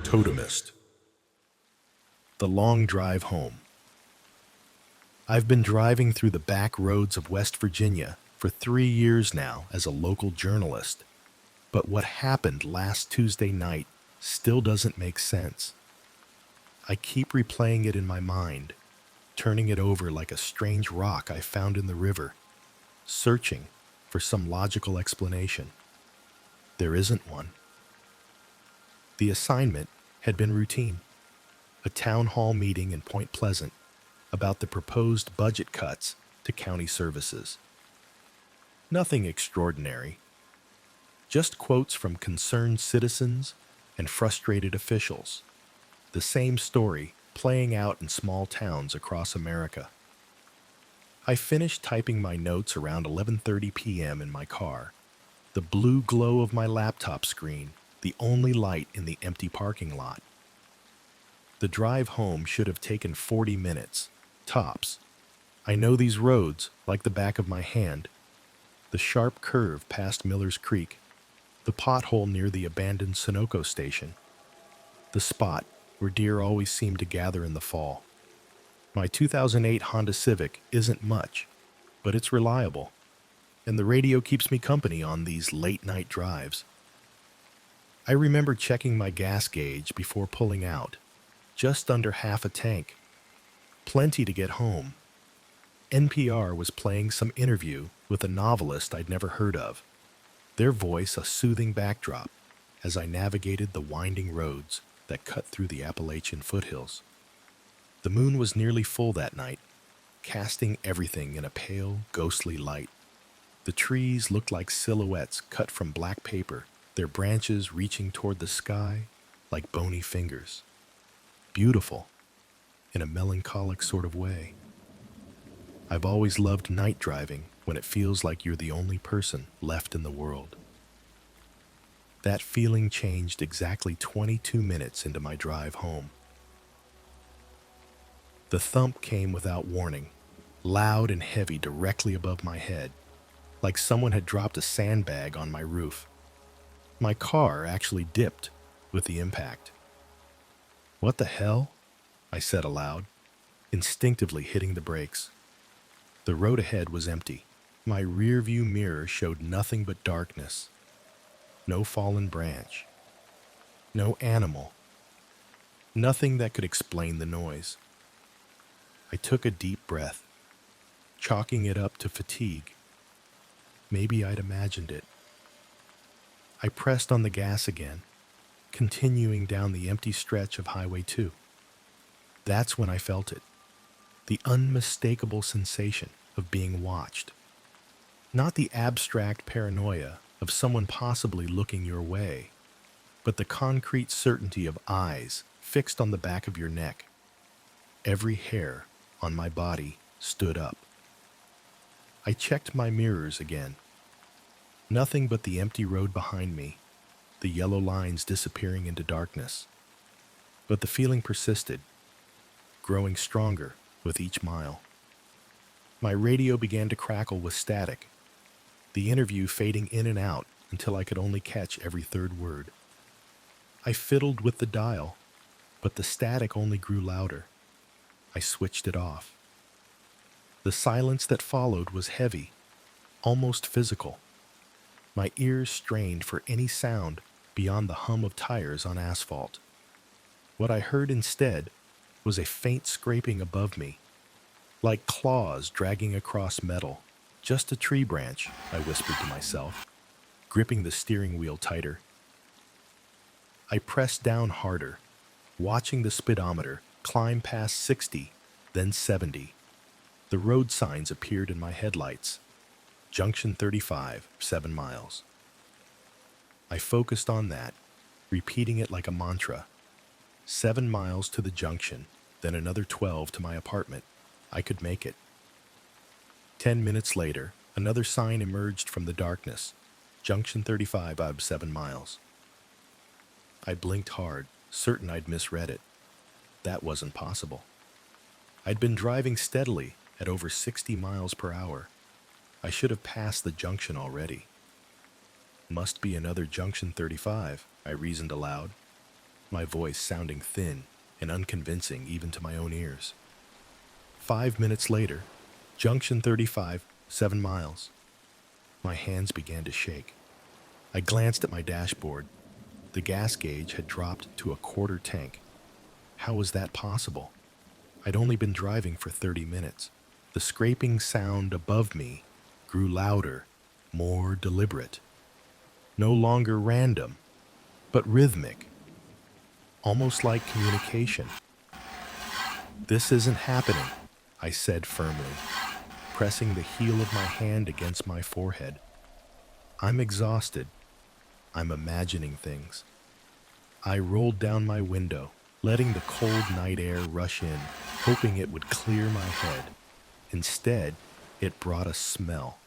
Totemist. The long drive home. I've been driving through the back roads of West Virginia for 3 years now as a local journalist, but what happened last Tuesday night still doesn't make sense. I keep replaying it in my mind, turning it over like a strange rock I found in the river, searching for some logical explanation. There isn't one. The assignment had been routine. A town hall meeting in Point Pleasant about the proposed budget cuts to county services. Nothing extraordinary. Just quotes from concerned citizens and frustrated officials. The same story playing out in small towns across America. I finished typing my notes around 11:30 p.m. in my car. The blue glow of my laptop screen, the only light in the empty parking lot. The drive home should have taken 40 minutes, tops. I know these roads like the back of my hand. The sharp curve past Miller's Creek, the pothole near the abandoned Sunoco station, the spot where deer always seem to gather in the fall. My 2008 Honda Civic isn't much, but it's reliable, and the radio keeps me company on these late-night drives. I remember checking my gas gauge before pulling out, just under half a tank. Plenty to get home. NPR was playing some interview with a novelist I'd never heard of, their voice a soothing backdrop as I navigated the winding roads that cut through the Appalachian foothills. The moon was nearly full that night, casting everything in a pale, ghostly light. The trees looked like silhouettes cut from black paper, their branches reaching toward the sky like bony fingers. Beautiful, in a melancholic sort of way. I've always loved night driving when it feels like you're the only person left in the world. That feeling changed exactly 22 minutes into my drive home. The thump came without warning, loud and heavy directly above my head, like someone had dropped a sandbag on my roof. My car actually dipped with the impact. "What the hell?" I said aloud, instinctively hitting the brakes. The road ahead was empty. My rearview mirror showed nothing but darkness. No fallen branch. No animal. Nothing that could explain the noise. I took a deep breath, chalking it up to fatigue. Maybe I'd imagined it. I pressed on the gas again, continuing down the empty stretch of Highway 2. That's when I felt it. The unmistakable sensation of being watched. Not the abstract paranoia of someone possibly looking your way, but the concrete certainty of eyes fixed on the back of your neck. Every hair on my body stood up. I checked my mirrors again. Nothing but the empty road behind me, the yellow lines disappearing into darkness. But the feeling persisted, growing stronger with each mile. My radio began to crackle with static, the interview fading in and out until I could only catch every third word. I fiddled with the dial, but the static only grew louder. I switched it off. The silence that followed was heavy, almost physical. My ears strained for any sound beyond the hum of tires on asphalt. What I heard instead was a faint scraping above me, like claws dragging across metal. "Just a tree branch," I whispered to myself, gripping the steering wheel tighter. I pressed down harder, watching the speedometer climb past 60, then 70. The road signs appeared in my headlights. Junction 35, 7 miles. I focused on that, repeating it like a mantra. 7 miles to the junction, then another 12 to my apartment. I could make it. 10 minutes later, another sign emerged from the darkness. Junction 35, 7 miles. I blinked hard, certain I'd misread it. That wasn't possible. I'd been driving steadily at over 60 miles per hour. I should have passed the junction already. Must be another Junction 35, I reasoned aloud. my voice sounding thin and unconvincing even to my own ears. 5 minutes later, Junction 35, 7 miles. My hands began to shake. I glanced at my dashboard. The gas gauge had dropped to a quarter tank. How was that possible? I'd only been driving for 30 minutes. The scraping sound above me grew louder, more deliberate. No longer random, but rhythmic. Almost like communication. "This isn't happening," I said firmly, pressing the heel of my hand against my forehead. "I'm exhausted. I'm imagining things." I rolled down my window, letting the cold night air rush in, hoping it would clear my head. Instead, it brought a smell,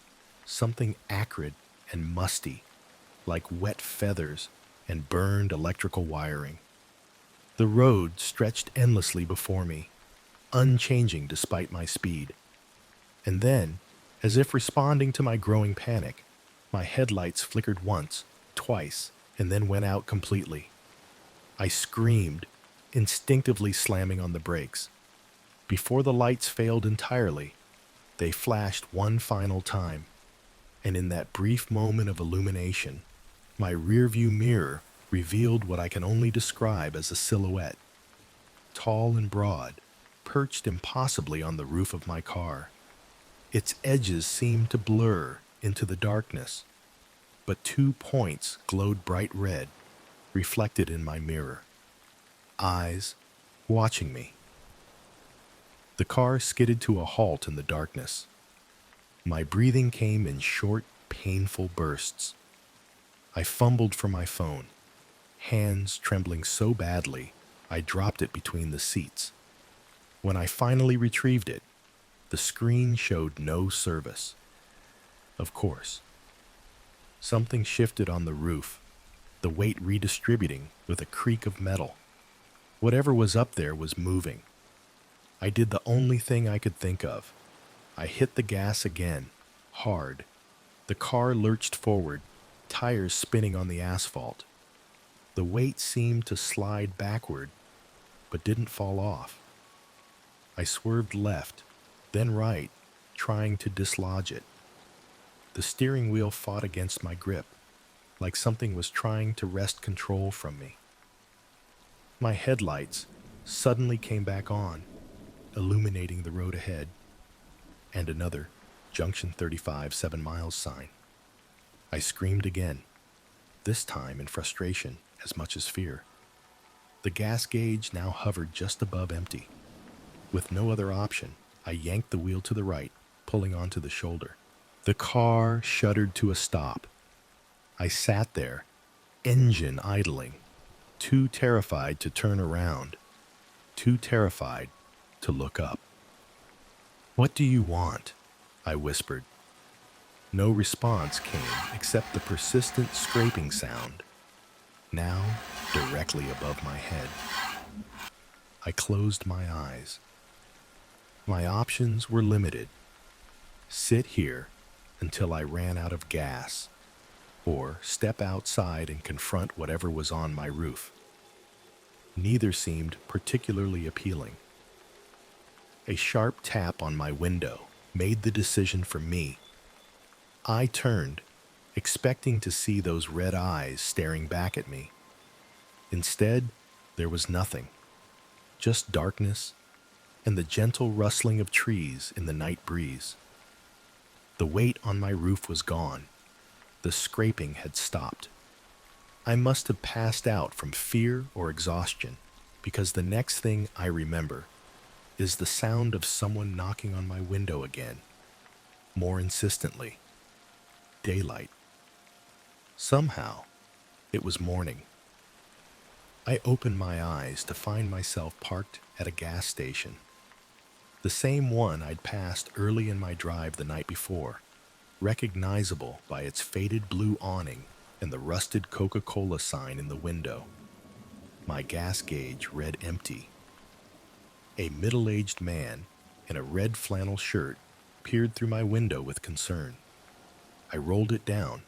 something acrid and musty, like wet feathers and burned electrical wiring. The road stretched endlessly before me, unchanging despite my speed. And then, as if responding to my growing panic, my headlights flickered once, twice, and then went out completely. I screamed, instinctively slamming on the brakes. Before the lights failed entirely, they flashed one final time, and in that brief moment of illumination, my rearview mirror revealed what I can only describe as a silhouette. Tall and broad, perched impossibly on the roof of my car. Its edges seemed to blur into the darkness, but 2 points glowed bright red, reflected in my mirror. Eyes watching me. The car skidded to a halt in the darkness. My breathing came in short, painful bursts. I fumbled for my phone, hands trembling so badly I dropped it between the seats. When I finally retrieved it, the screen showed no service. Of course. Something shifted on the roof, the weight redistributing with a creak of metal. Whatever was up there was moving. I did the only thing I could think of. I hit the gas again, hard. The car lurched forward, tires spinning on the asphalt. The weight seemed to slide backward, but didn't fall off. I swerved left, then right, trying to dislodge it. The steering wheel fought against my grip, like something was trying to wrest control from me. My headlights suddenly came back on, illuminating the road ahead, and another Junction 35, 7 miles sign. I screamed again, this time in frustration as much as fear. The gas gauge now hovered just above empty. With no other option, I yanked the wheel to the right, pulling onto the shoulder. The car shuddered to a stop. I sat there, engine idling, too terrified to turn around, too terrified to look up. "What do you want?" I whispered. No response came except the persistent scraping sound, now directly above my head. I closed my eyes. My options were limited. Sit here until I ran out of gas, or step outside and confront whatever was on my roof. Neither seemed particularly appealing. A sharp tap on my window made the decision for me. I turned, expecting to see those red eyes staring back at me. Instead, there was nothing, just darkness and the gentle rustling of trees in the night breeze. The weight on my roof was gone. The scraping had stopped. I must have passed out from fear or exhaustion, because the next thing I remember is the sound of someone knocking on my window again, more insistently. Daylight. Somehow, it was morning. I opened my eyes to find myself parked at a gas station. The same one I'd passed early in my drive the night before, recognizable by its faded blue awning and the rusted Coca-Cola sign in the window. My gas gauge read empty. A middle-aged man in a red flannel shirt peered through my window with concern. I rolled it down,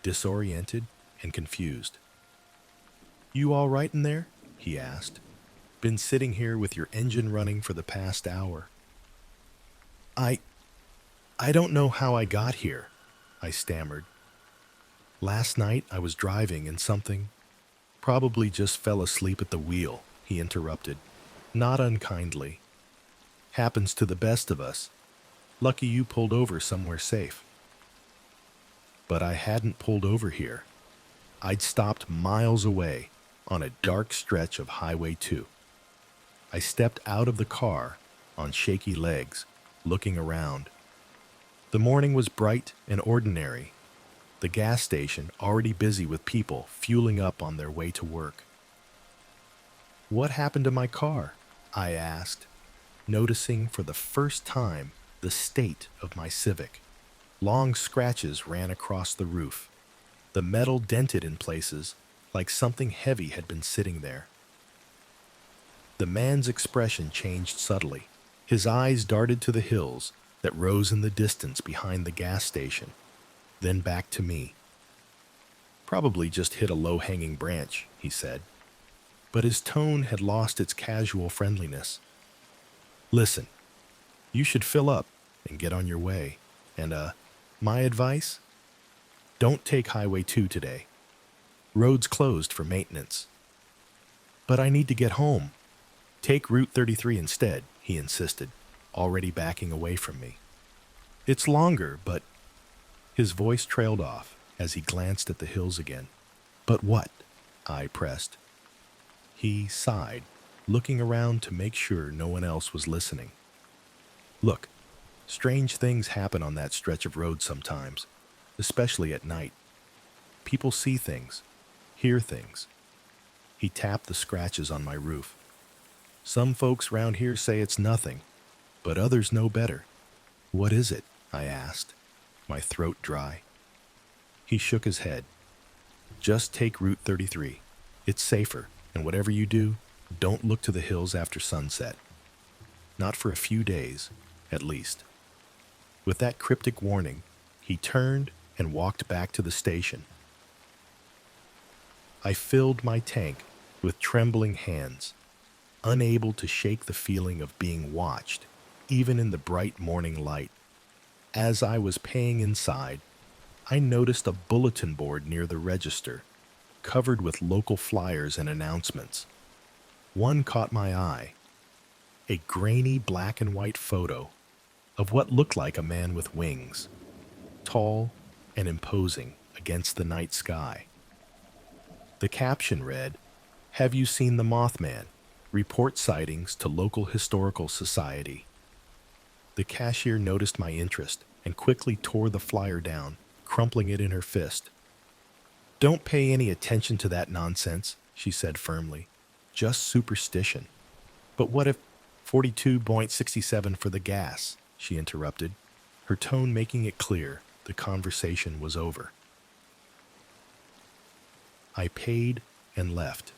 disoriented and confused. "You all right in there?" he asked. Been sitting here with your engine running for the past hour. I don't know how I got here, I stammered. Last night I was driving and something, probably just fell asleep at the wheel, he interrupted, not unkindly. Happens to the best of us. Lucky you pulled over somewhere safe. But I hadn't pulled over here. I'd stopped miles away on a dark stretch of Highway 2. I stepped out of the car on shaky legs, looking around. The morning was bright and ordinary. The gas station already busy with people fueling up on their way to work. What happened to my car? I asked, noticing for the first time the state of my Civic. Long scratches ran across the roof. The metal dented in places like something heavy had been sitting there. The man's expression changed subtly. His eyes darted to the hills that rose in the distance behind the gas station, then back to me. Probably just hit a low-hanging branch, he said, but his tone had lost its casual friendliness. Listen, you should fill up and get on your way. And, my advice? Don't take Highway 2 today. Road's closed for maintenance. But I need to get home. Take Route 33 instead, he insisted, already backing away from me. It's longer, but... His voice trailed off as he glanced at the hills again. But what? I pressed. He sighed, looking around to make sure no one else was listening. Look, strange things happen on that stretch of road sometimes, especially at night. People see things, hear things. He tapped the scratches on my roof. Some folks round here say it's nothing, but others know better. What is it? I asked, my throat dry. He shook his head. Just take Route 33. It's safer, and whatever you do, don't look to the hills after sunset. Not for a few days, at least. With that cryptic warning, he turned and walked back to the station. I filled my tank with trembling hands, unable to shake the feeling of being watched, even in the bright morning light. As I was paying inside, I noticed a bulletin board near the register, covered with local flyers and announcements. One caught my eye, a grainy black and white photo of what looked like a man with wings, tall and imposing against the night sky. The caption read, "Have you seen the Mothman? Report sightings to local historical society." The cashier noticed my interest and quickly tore the flyer down, crumpling it in her fist. "Don't pay any attention to that nonsense," she said firmly. "Just superstition." "But what if 42.67 for the gas?" she interrupted, her tone making it clear the conversation was over. I paid and left,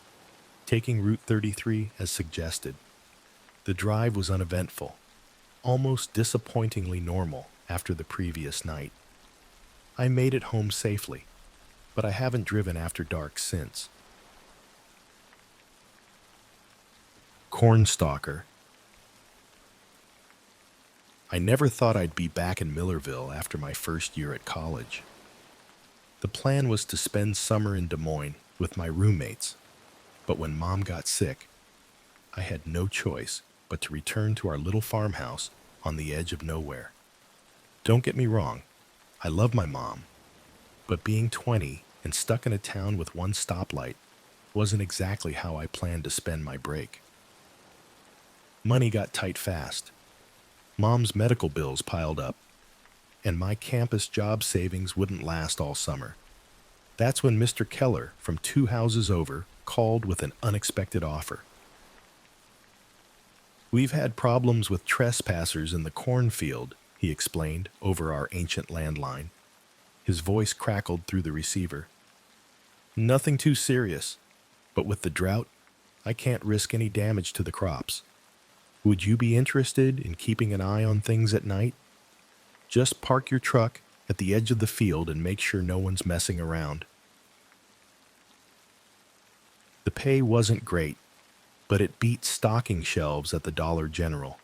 taking Route 33 as suggested. The drive was uneventful, almost disappointingly normal after the previous night. I made it home safely, but I haven't driven after dark since. Cornstalker. I never thought I'd be back in Millerville after my first year at college. The plan was to spend summer in Des Moines with my roommates, but when Mom got sick, I had no choice but to return to our little farmhouse on the edge of nowhere. Don't get me wrong, I love my mom, but being 20 and stuck in a town with one stoplight wasn't exactly how I planned to spend my break. Money got tight fast. Mom's medical bills piled up, and my campus job savings wouldn't last all summer. That's when Mr. Keller from 2 houses over called with an unexpected offer. "We've had problems with trespassers in the cornfield," he explained over our ancient landline. His voice crackled through the receiver. "Nothing too serious, but with the drought, I can't risk any damage to the crops. Would you be interested in keeping an eye on things at night? Just park your truck at the edge of the field and make sure no one's messing around." The pay wasn't great, but it beat stocking shelves at the Dollar General.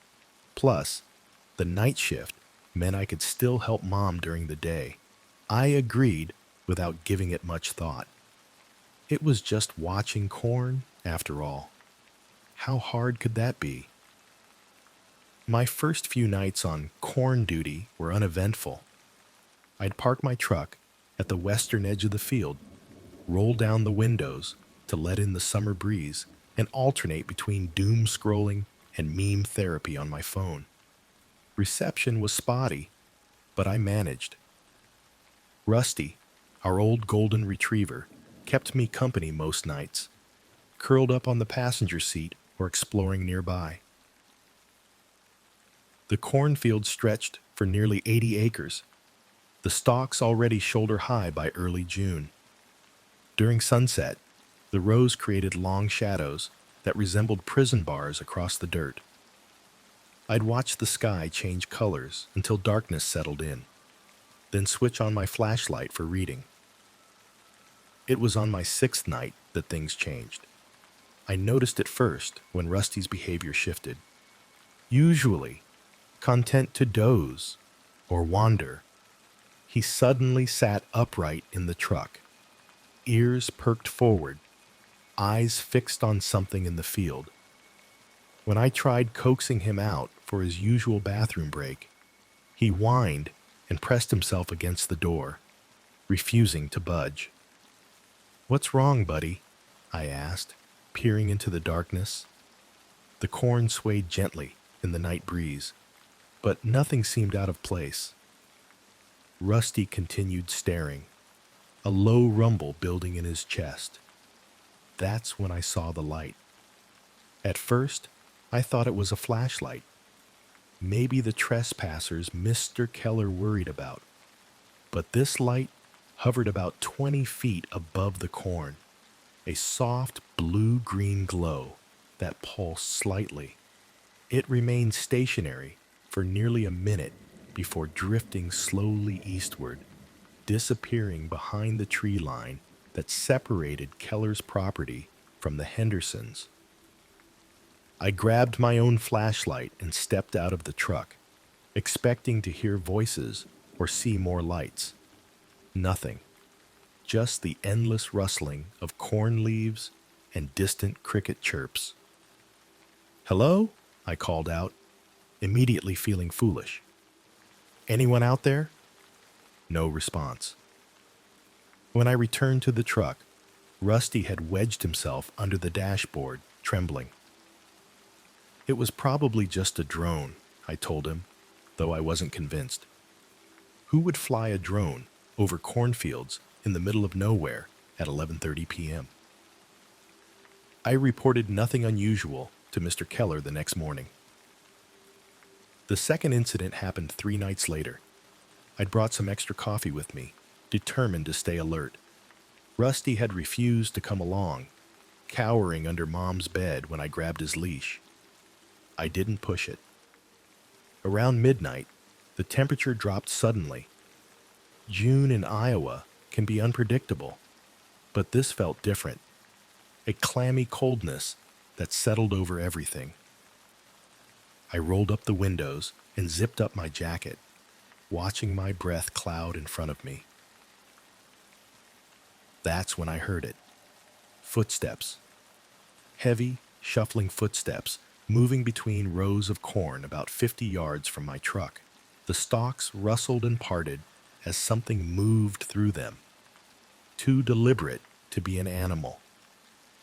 Plus, the night shift meant I could still help Mom during the day. I agreed without giving it much thought. It was just watching corn, after all. How hard could that be? My first few nights on corn duty were uneventful. I'd park my truck at the western edge of the field, roll down the windows to let in the summer breeze, and alternate between doom scrolling and meme therapy on my phone. Reception was spotty, but I managed. Rusty, our old golden retriever, kept me company most nights, curled up on the passenger seat or exploring nearby. The cornfield stretched for nearly 80 acres, the stalks already shoulder high by early June. During sunset, the rows created long shadows that resembled prison bars across the dirt. I'd watch the sky change colors until darkness settled in, then switch on my flashlight for reading. It was on my 6th night that things changed. I noticed it first when Rusty's behavior shifted. Usually, content to doze or wander, he suddenly sat upright in the truck, ears perked forward, eyes fixed on something in the field. When I tried coaxing him out for his usual bathroom break, he whined and pressed himself against the door, refusing to budge. "What's wrong, buddy?" I asked, peering into the darkness. The corn swayed gently in the night breeze, but nothing seemed out of place. Rusty continued staring, a low rumble building in his chest. That's when I saw the light. At first, I thought it was a flashlight. Maybe the trespassers Mr. Keller worried about. But this light hovered about 20 feet above the corn, a soft blue-green glow that pulsed slightly. It remained stationary for nearly a minute before drifting slowly eastward, disappearing behind the tree line that separated Keller's property from the Hendersons'. I grabbed my own flashlight and stepped out of the truck, expecting to hear voices or see more lights. Nothing. Just the endless rustling of corn leaves and distant cricket chirps. "Hello?" I called out, immediately feeling foolish. "Anyone out there?" No response. When I returned to the truck, Rusty had wedged himself under the dashboard, trembling. It was probably just a drone, I told him, though I wasn't convinced. Who would fly a drone over cornfields in the middle of nowhere at 11:30 p.m.? I reported nothing unusual to Mr. Keller the next morning. The second incident happened 3 nights later. I'd brought some extra coffee with me, determined to stay alert. Rusty had refused to come along, cowering under Mom's bed when I grabbed his leash. I didn't push it. Around midnight, the temperature dropped suddenly. June in Iowa can be unpredictable, but this felt different. A clammy coldness that settled over everything. I rolled up the windows and zipped up my jacket, watching my breath cloud in front of me. That's when I heard it. Footsteps. Heavy, shuffling footsteps moving between rows of corn about 50 yards from my truck. The stalks rustled and parted as something moved through them. Too deliberate to be an animal.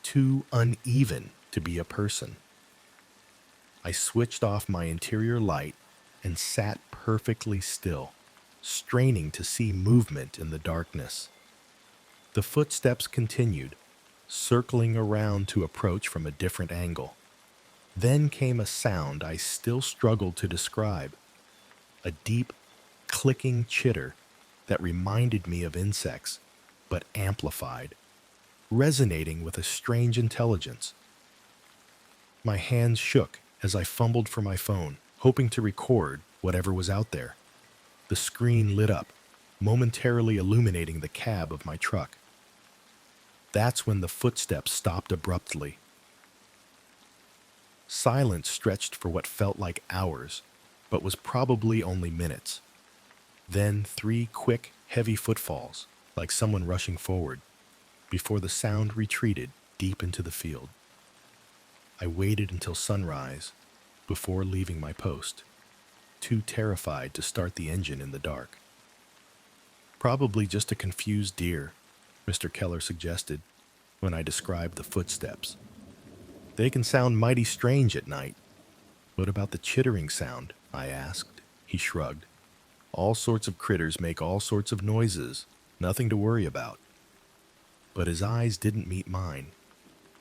Too uneven to be a person. I switched off my interior light and sat perfectly still, straining to see movement in the darkness. The footsteps continued, circling around to approach from a different angle. Then came a sound I still struggled to describe, a deep, clicking chitter that reminded me of insects, but amplified, resonating with a strange intelligence. My hands shook as I fumbled for my phone, hoping to record whatever was out there. The screen lit up, momentarily illuminating the cab of my truck. That's when the footsteps stopped abruptly. Silence stretched for what felt like hours, but was probably only minutes. Then 3 quick, heavy footfalls, like someone rushing forward, before the sound retreated deep into the field. I waited until sunrise before leaving my post, too terrified to start the engine in the dark. Probably just a confused deer, Mr. Keller suggested when I described the footsteps. They can sound mighty strange at night. What about the chittering sound? I asked. He shrugged. All sorts of critters make all sorts of noises, nothing to worry about. But his eyes didn't meet mine,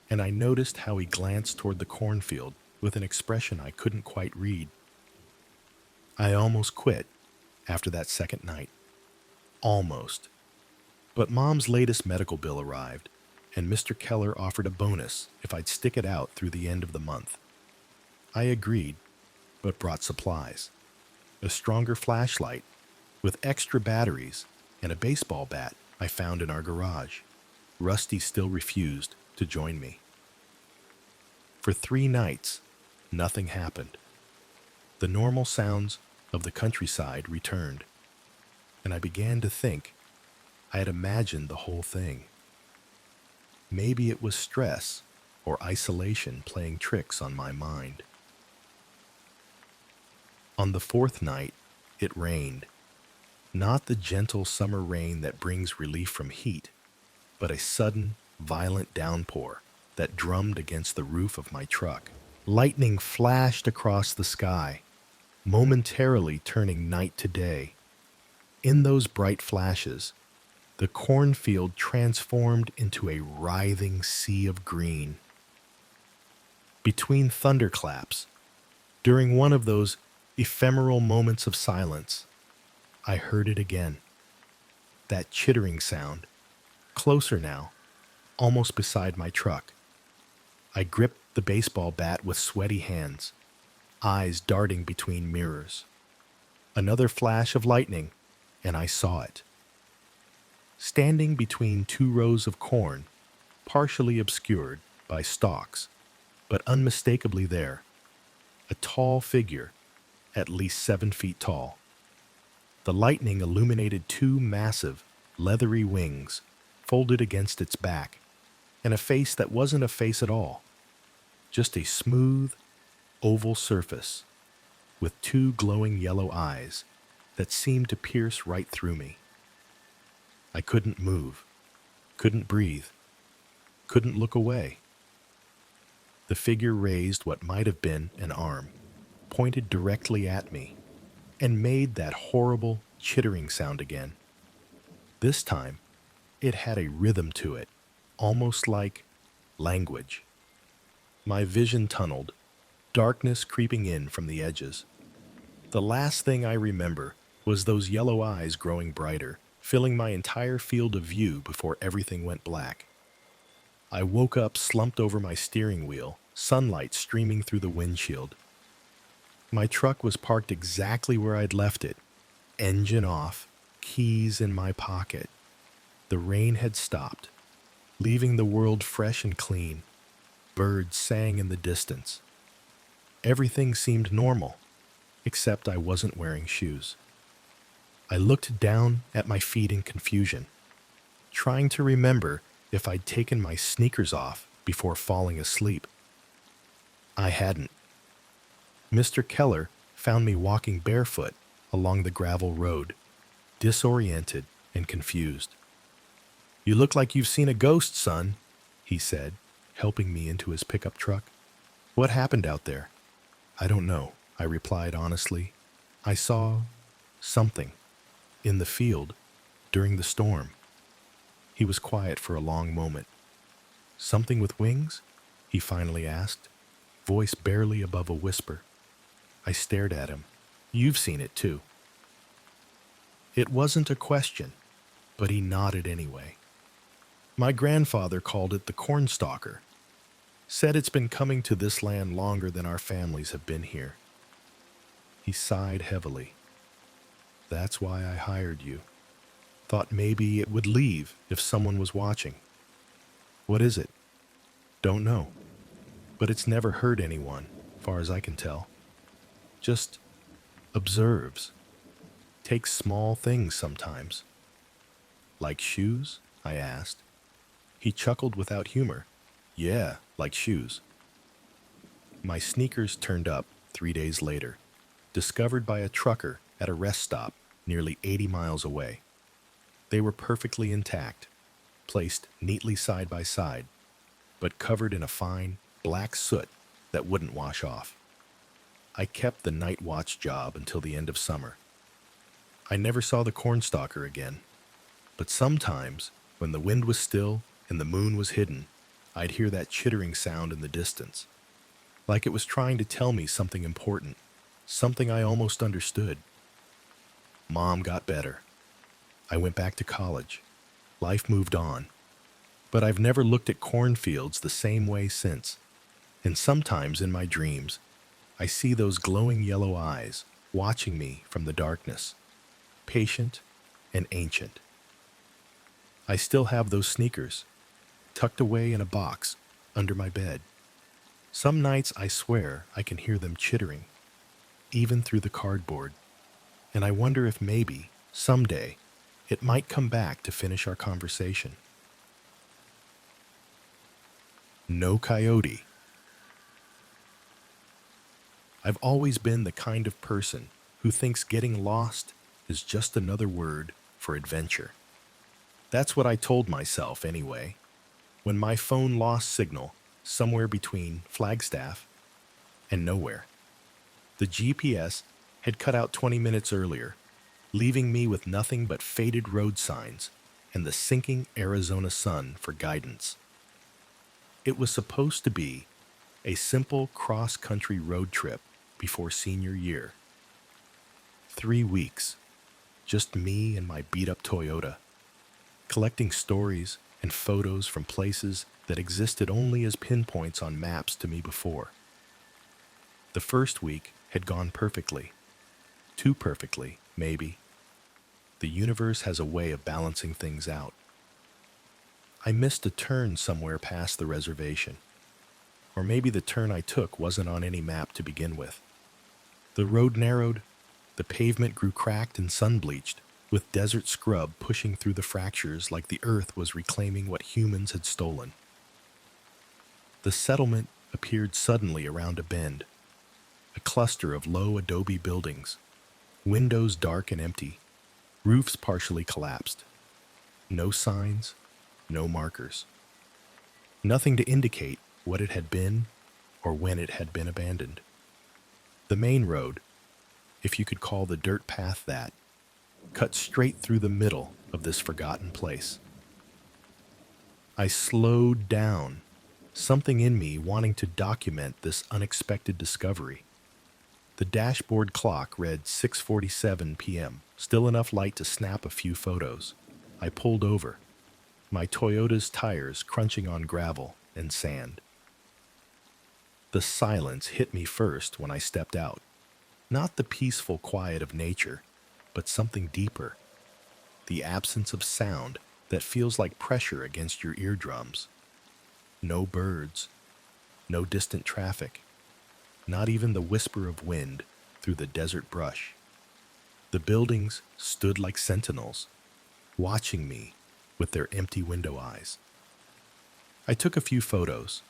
and I noticed how he glanced toward the cornfield with an expression I couldn't quite read. I almost quit after that second night. Almost. But Mom's latest medical bill arrived, and Mr. Keller offered a bonus if I'd stick it out through the end of the month. I agreed, but brought supplies. A stronger flashlight, with extra batteries, and a baseball bat I found in our garage. Rusty still refused to join me. For 3 nights, nothing happened. The normal sounds of the countryside returned, and I began to think I had imagined the whole thing. Maybe it was stress or isolation playing tricks on my mind. On the 4th night, it rained. Not the gentle summer rain that brings relief from heat, but a sudden, violent downpour that drummed against the roof of my truck. Lightning flashed across the sky, momentarily turning night to day. In those bright flashes, the cornfield transformed into a writhing sea of green. Between thunderclaps, during one of those ephemeral moments of silence, I heard it again. That chittering sound, closer now, almost beside my truck. I gripped the baseball bat with sweaty hands, eyes darting between mirrors. Another flash of lightning, and I saw it. Standing between 2 rows of corn, partially obscured by stalks, but unmistakably there, a tall figure, at least 7 feet tall. The lightning illuminated 2 massive, leathery wings folded against its back, and a face that wasn't a face at all, just a smooth, oval surface with 2 glowing yellow eyes that seemed to pierce right through me. I couldn't move, couldn't breathe, couldn't look away. The figure raised what might have been an arm, pointed directly at me, and made that horrible chittering sound again. This time, it had a rhythm to it, almost like language. My vision tunneled, darkness creeping in from the edges. The last thing I remember was those yellow eyes growing brighter, filling my entire field of view before everything went black. I woke up slumped over my steering wheel, sunlight streaming through the windshield. My truck was parked exactly where I'd left it, engine off, keys in my pocket. The rain had stopped, leaving the world fresh and clean. Birds sang in the distance. Everything seemed normal, except I wasn't wearing shoes. I looked down at my feet in confusion, trying to remember if I'd taken my sneakers off before falling asleep. I hadn't. Mr. Keller found me walking barefoot along the gravel road, disoriented and confused. "You look like you've seen a ghost, son," he said, helping me into his pickup truck. "What happened out there?" "I don't know," I replied honestly. "I saw something in the field during the storm." He was quiet for a long moment. "Something with wings?" he finally asked, voice barely above a whisper. I stared at him. "You've seen it too." It wasn't a question, but he nodded anyway. "My grandfather called it the cornstalker. Said it's been coming to this land longer than our families have been here." He sighed heavily. "That's why I hired you. Thought maybe it would leave if someone was watching." "What is it?" "Don't know. But it's never hurt anyone. far as I can tell. Just observes. Takes small things sometimes. Like shoes? I asked. He chuckled without humor. Yeah, like shoes. My sneakers turned up 3 days later, discovered by a trucker at a rest stop nearly 80 miles away. They were perfectly intact, placed neatly side by side, but covered in a fine, black soot that wouldn't wash off. I kept the night watch job until the end of summer. I never saw the cornstalker again, but sometimes, when the wind was still and the moon was hidden, I'd hear that chittering sound in the distance, like it was trying to tell me something important, something I almost understood. Mom got better. I went back to college. Life moved on. But I've never looked at cornfields the same way since. And sometimes in my dreams, I see those glowing yellow eyes watching me from the darkness, patient and ancient. I still have those sneakers, tucked away in a box under my bed. Some nights I swear I can hear them chittering, even through the cardboard. And I wonder if maybe, someday, it might come back to finish our conversation. No coyote. I've always been the kind of person who thinks getting lost is just another word for adventure. That's what I told myself anyway, when my phone lost signal somewhere between Flagstaff and nowhere. The GPS had cut out 20 minutes earlier, leaving me with nothing but faded road signs and the sinking Arizona sun for guidance. It was supposed to be a simple cross-country road trip before senior year. 3 weeks, just me and my beat-up Toyota, collecting stories and photos from places that existed only as pinpoints on maps to me before. The first week had gone perfectly. Too perfectly, maybe. The universe has a way of balancing things out. I missed a turn somewhere past the reservation. Or maybe the turn I took wasn't on any map to begin with. The road narrowed, the pavement grew cracked and sun-bleached, with desert scrub pushing through the fractures like the earth was reclaiming what humans had stolen. The settlement appeared suddenly around a bend, a cluster of low adobe buildings, windows dark and empty, roofs partially collapsed. No signs, no markers. Nothing to indicate what it had been or when it had been abandoned. The main road, if you could call the dirt path that, cut straight through the middle of this forgotten place. I slowed down, something in me wanting to document this unexpected discovery. The dashboard clock read 6:47 p.m., still enough light to snap a few photos. I pulled over, my Toyota's tires crunching on gravel and sand. The silence hit me first when I stepped out. Not the peaceful quiet of nature, but something deeper. The absence of sound that feels like pressure against your eardrums. No birds, no distant traffic, not even the whisper of wind through the desert brush. The buildings stood like sentinels, watching me with their empty window eyes. I took a few photos,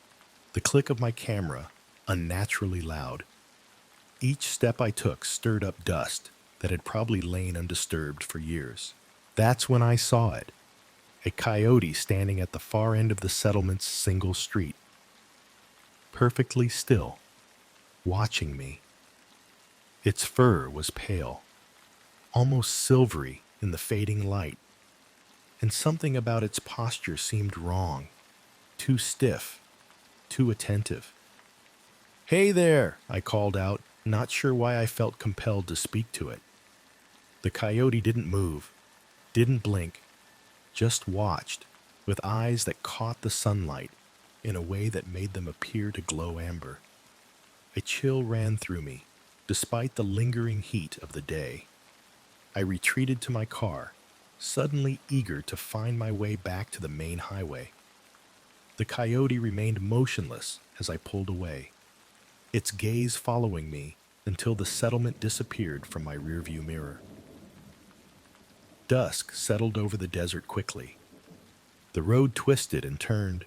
the click of my camera unnaturally loud. Each step I took stirred up dust that had probably lain undisturbed for years. That's when I saw it, a coyote standing at the far end of the settlement's single street, perfectly still, watching me. Its fur was pale, almost silvery in the fading light, and something about its posture seemed wrong, too stiff, too attentive. "Hey there," I called out, not sure why I felt compelled to speak to it. The coyote didn't move, didn't blink, just watched, with eyes that caught the sunlight in a way that made them appear to glow amber. A chill ran through me, despite the lingering heat of the day. I retreated to my car, suddenly eager to find my way back to the main highway. The coyote remained motionless as I pulled away. its gaze following me until the settlement disappeared from my rearview mirror. Dusk settled over the desert quickly. The road twisted and turned,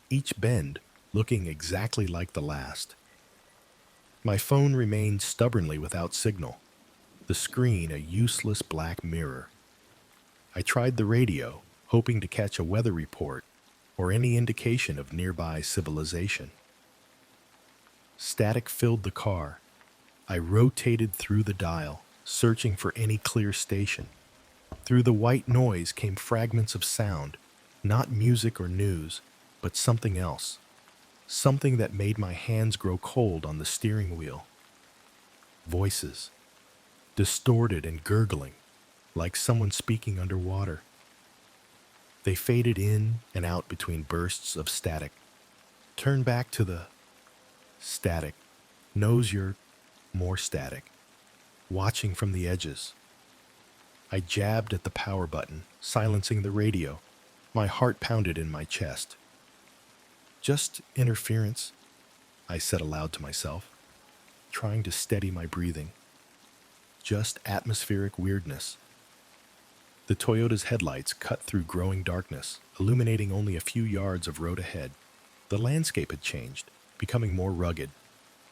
each bend looking exactly like the last. My phone remained stubbornly without signal, the screen a useless black mirror. I tried the radio, hoping to catch a weather report or any indication of nearby civilization. Static filled the car. I rotated through the dial, searching for any clear station. Through the white noise came fragments of sound, not music or news, but something else. Something that made my hands grow cold on the steering wheel. Voices, distorted and gurgling, like someone speaking underwater. They faded in and out between bursts of static. Turn back to the static. Knows you're more static. Watching from the edges. I jabbed at the power button, silencing the radio. My heart pounded in my chest. Just interference, I said aloud to myself, trying to steady my breathing. Just atmospheric weirdness. The Toyota's headlights cut through growing darkness, illuminating only a few yards of road ahead. The landscape had changed, becoming more rugged,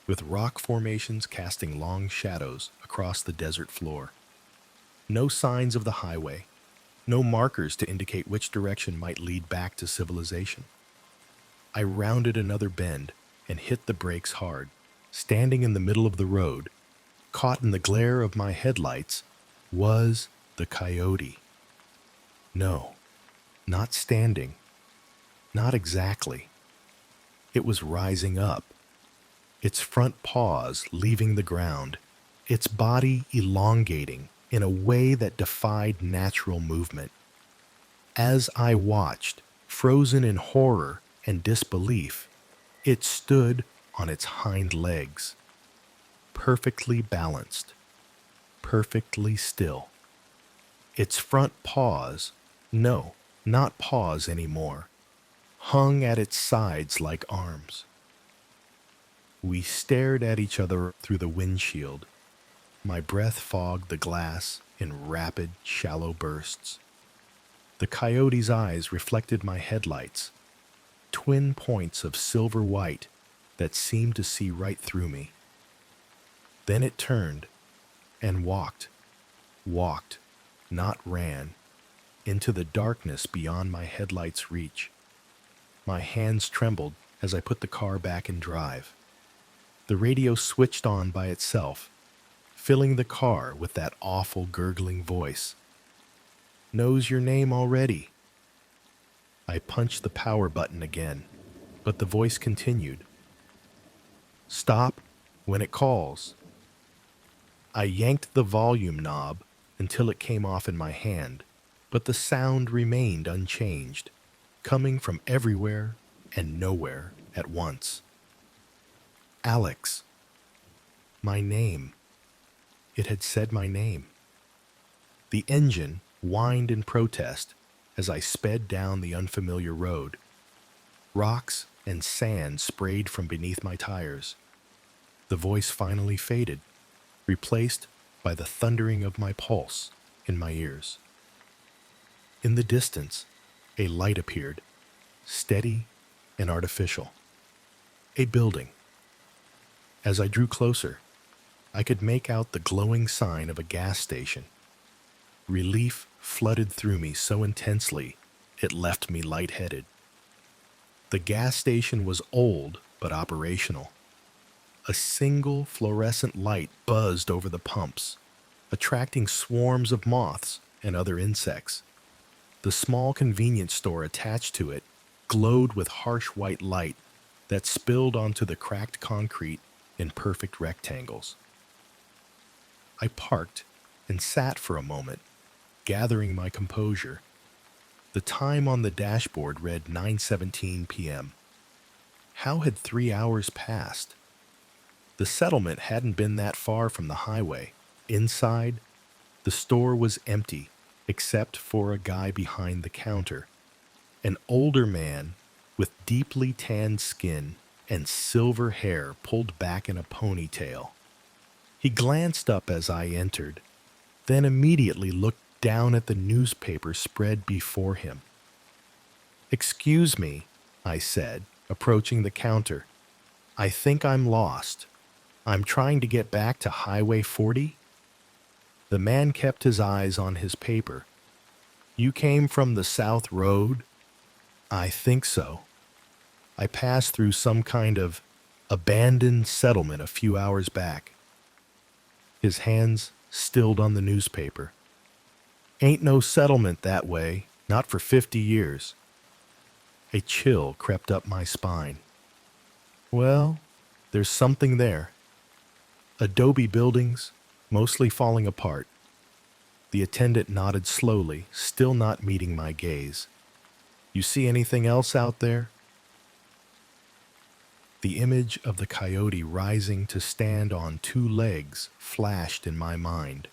with rock formations casting long shadows across the desert floor. No signs of the highway, no markers to indicate which direction might lead back to civilization. I rounded another bend and hit the brakes hard, standing in the middle of the road. Caught in the glare of my headlights was the Coyote. No, not standing. Not exactly. It was rising up, its front paws leaving the ground, its body elongating in a way that defied natural movement. As I watched, frozen in horror and disbelief, it stood on its hind legs, perfectly balanced, perfectly still. Its front paws, no, not paws anymore, hung at its sides like arms. We stared at each other through the windshield. My breath fogged the glass in rapid, shallow bursts. The Coyote's eyes reflected my headlights, twin points of silver white that seemed to see right through me. Then it turned and walked, not ran, into the darkness beyond my headlights' reach. My hands trembled as I put the car back in drive. The radio switched on by itself, filling the car with that awful gurgling voice. Knows your name already. I punched the power button again, but the voice continued. Stop when it calls. I yanked the volume knob until it came off in my hand, but the sound remained unchanged, coming from everywhere and nowhere at once. Alex. My name. It had said my name. The engine whined in protest as I sped down the unfamiliar road. Rocks and sand sprayed from beneath my tires. The voice finally faded, replaced by the thundering of my pulse in my ears. In the distance, a light appeared, steady and artificial. A building. As I drew closer, I could make out the glowing sign of a gas station. Relief flooded through me so intensely it left me lightheaded. The gas station was old but operational. A single fluorescent light buzzed over the pumps, attracting swarms of moths and other insects. The small convenience store attached to it glowed with harsh white light that spilled onto the cracked concrete in perfect rectangles. I parked and sat for a moment, gathering my composure. The time on the dashboard read 9:17 p.m. How had 3 hours passed? The settlement hadn't been that far from the highway. Inside, the store was empty, except for a guy behind the counter. An older man with deeply tanned skin and silver hair pulled back in a ponytail. He glanced up as I entered, then immediately looked down at the newspaper spread before him. "Excuse me," I said, approaching the counter. "I think I'm lost. I'm trying to get back to Highway 40? The man kept his eyes on his paper. "You came from the South Road?" "I think so. I passed through some kind of abandoned settlement a few hours back." His hands stilled on the newspaper. "Ain't no settlement that way, not for 50 years. A chill crept up my spine. "Well, there's something there. Adobe buildings, mostly falling apart." The attendant nodded slowly, still not meeting my gaze. "You see anything else out there?" The image of the coyote rising to stand on two legs flashed in my mind.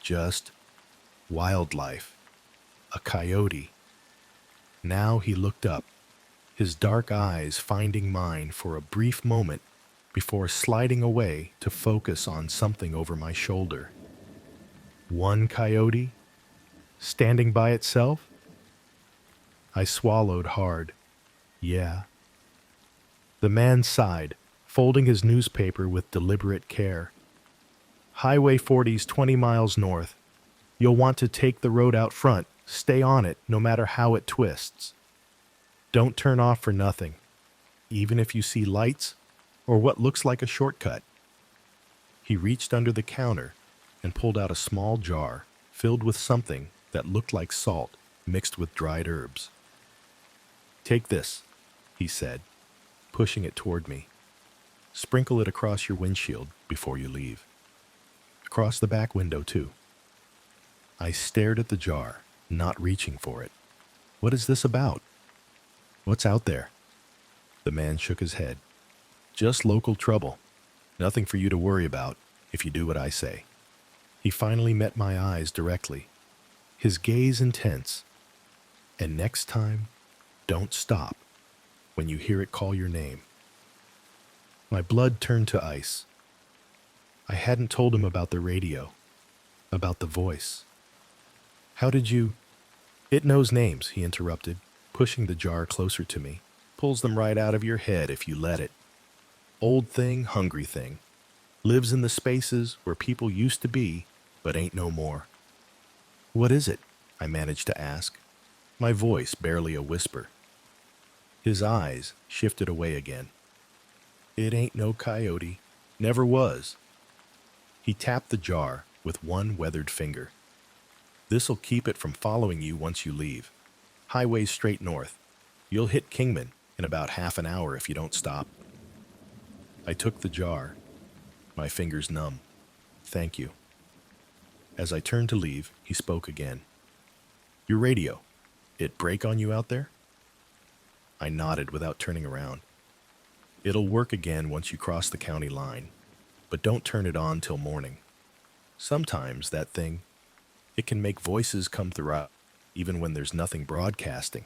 Just wildlife. A coyote. Now he looked up, his dark eyes finding mine for a brief moment before sliding away to focus on something over my shoulder. One coyote? Standing by itself? I swallowed hard. Yeah. The man sighed, folding his newspaper with deliberate care. "Highway 40's 20 miles north. You'll want to take the road out front. Stay on it, no matter how it twists. Don't turn off for nothing, even if you see lights or what looks like a shortcut." He reached under the counter and pulled out a small jar filled with something that looked like salt mixed with dried herbs. "Take this," he said, pushing it toward me. "Sprinkle it across your windshield before you leave. Across the back window, too." I stared at the jar, not reaching for it. "What is this about? What's out there?" The man shook his head. "Just local trouble. Nothing for you to worry about if you do what I say." He finally met my eyes directly, his gaze intense. "And next time, don't stop when you hear it call your name." My blood turned to ice. I hadn't told him about the radio, about the voice. "How did you—" "It knows names," he interrupted, pushing the jar closer to me. "Pulls them right out of your head if you let it. Old thing, hungry thing. Lives in the spaces where people used to be, but ain't no more." "What is it?" I managed to ask, my voice barely a whisper. His eyes shifted away again. "It ain't no coyote. Never was." He tapped the jar with one weathered finger. "This'll keep it from following you once you leave. Highway straight north. You'll hit Kingman in about half an hour if you don't stop." I took the jar, my fingers numb. "Thank you." As I turned to leave, he spoke again. "Your radio, it break on you out there?" I nodded without turning around. "It'll work again once you cross the county line, but don't turn it on till morning. Sometimes that thing, it can make voices come through, even when there's nothing broadcasting.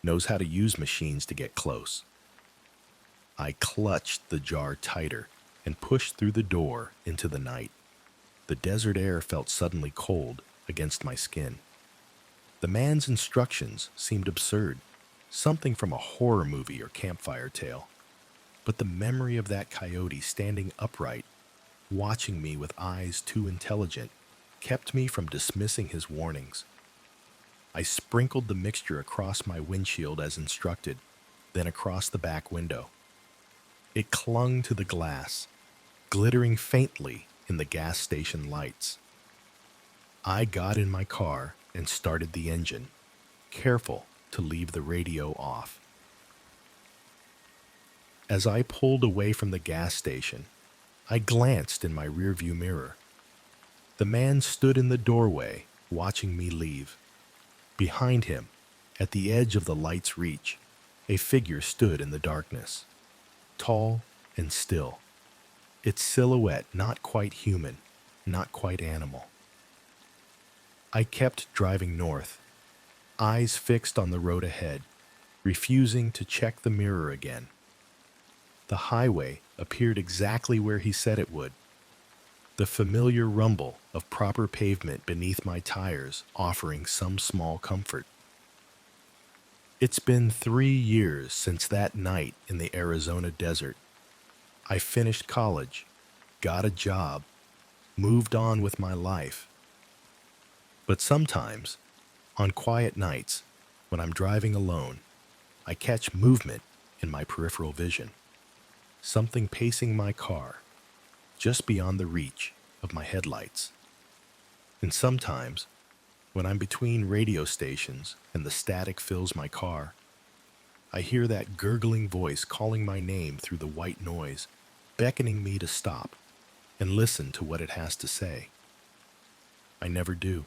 Knows how to use machines to get close." I clutched the jar tighter and pushed through the door into the night. The desert air felt suddenly cold against my skin. The man's instructions seemed absurd, something from a horror movie or campfire tale. But the memory of that coyote standing upright, watching me with eyes too intelligent, kept me from dismissing his warnings. I sprinkled the mixture across my windshield as instructed, then across the back window. It clung to the glass, glittering faintly in the gas station lights. I got in my car and started the engine, careful to leave the radio off. As I pulled away from the gas station, I glanced in my rearview mirror. The man stood in the doorway, watching me leave. Behind him, at the edge of the light's reach, a figure stood in the darkness, tall and still, its silhouette not quite human, not quite animal. I kept driving north, eyes fixed on the road ahead, refusing to check the mirror again. The highway appeared exactly where he said it would, the familiar rumble of proper pavement beneath my tires offering some small comfort. It's been 3 years since that night in the Arizona desert. I finished college, got a job, moved on with my life. But sometimes, on quiet nights, when I'm driving alone, I catch movement in my peripheral vision, something pacing my car, just beyond the reach of my headlights. And sometimes, when I'm between radio stations and the static fills my car, I hear that gurgling voice calling my name through the white noise, beckoning me to stop and listen to what it has to say. I never do.